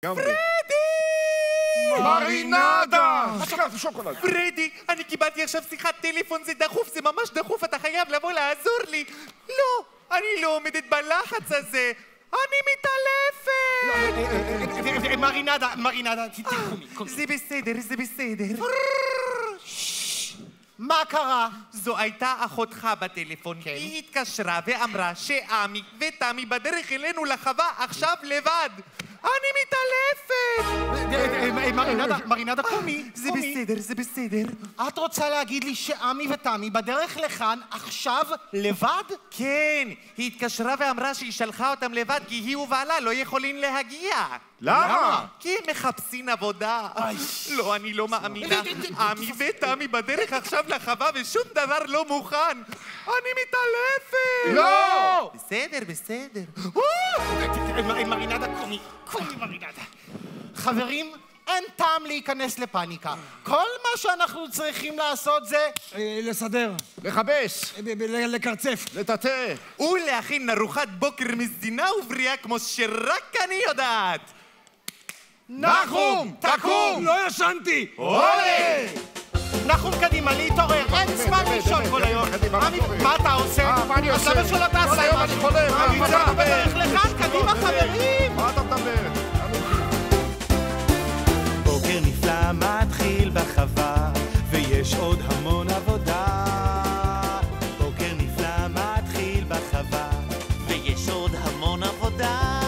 פרדי! מרינדה! השקעת שוקולד. פרדי, אני קיבלתי עכשיו שיחת טלפון, זה דחוף, זה ממש דחוף, אתה חייב לבוא לעזור לי. לא, אני לא עומדת בלחץ הזה. אני מתעלפת! מרינדה, קומי. זה בסדר, זה בסדר. מה קרה? זו הייתה אחותך בטלפון. היא התקשרה ואמרה שעמי ותמי בדרך אלינו לחווה עכשיו לבד. אני מתעלפת! מרינדה, קומי. זה בסדר, זה בסדר. את רוצה להגיד לי שעמי ותמי בדרך לכאן עכשיו לבד? כן, היא התקשרה ואמרה שהיא שלחה אותם לבד כי היא ובעלה לא יכולים להגיע. למה? כי הם מחפשים עבודה. לא, אני לא מאמינה. עמי ותמי בדרך עכשיו לחווה ושום דבר לא מוכן. אני מתעלפת! לא! בסדר, בסדר. מרינדה, קומי מרינדה. חברים, אין טעם להיכנס לפאניקה. כל מה שאנחנו צריכים לעשות זה... לסדר, לכבס, לקרצף. לטאטא. ולהכין ארוחת בוקר מזינה ובריאה כמו שרק אני יודעת. נחום, תקום! לא ישנתי! עולה! נחום, קדימה, להתעורר, אין זמן לישון כל היום. מה אתה עושה? מה אני עושה? אז למה שלא תעשה כל היום אני חולם, עמי ותמי בדרך לכאן, קדימה חברים! מה אתה מדבר? בוקר נפלא מתחיל בחווה ויש עוד המון עבודה. בוקר נפלא מתחיל בחווה ויש עוד המון עבודה.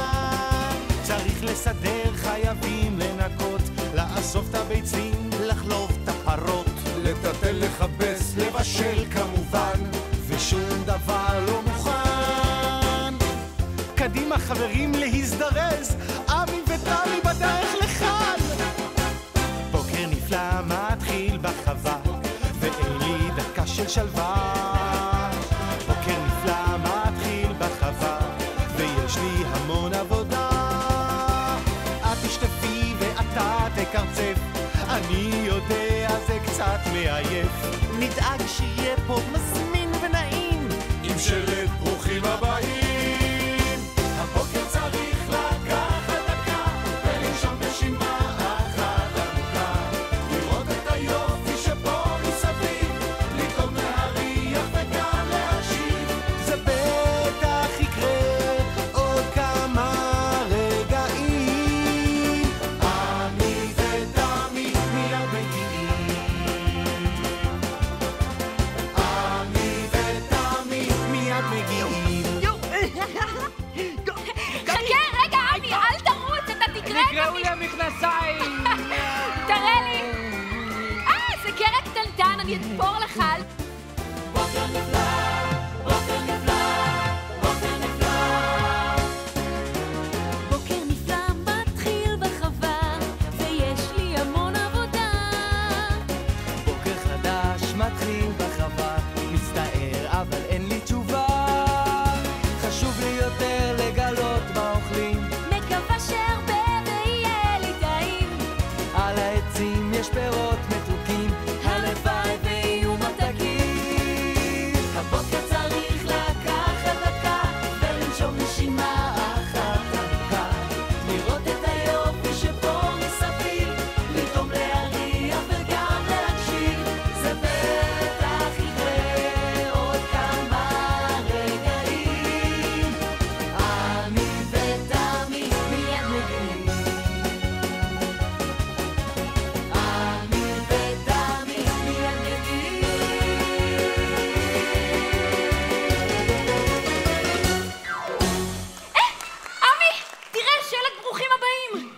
צריך לסדר, חייבים לנקות, לאסוף את הביצים, לחלוב את הפרות, לטאטא, לכבס, לבשל כמובן, ושום דבר לא מוכן. קדימה חברים, להזדרז, עמי ותמי בדרך לכאן. בוקר נפלא מתחיל בחווה ואין לי דקה של שלווה. בוקר נפלא מתחיל בחווה ויש לי המון עבודה. את תשטפי ואתה תקרצף, אני יודע זה קצת מעייף. נדאג שיהיה פה מזמין ונעים עם שלט ברוכים הבאים. הבוקר צריך לקחת דקה ולנשום נשימה אחת עמוקה, לראות את היופי שפה מסביב, לטעום, להריח וגם להקשיב. זה בטח יקרה עוד כמה רגעים. עמי ותמי מיד מגיעים. עמי ותמי מיד מגיעים. חכה, רגע, עמי, אל תרוץ, אתה תקרא את נקראו לי המכנסיים! תראה לי. זה קרק קטנטן, אני אתפור לך על... בוקר נפלא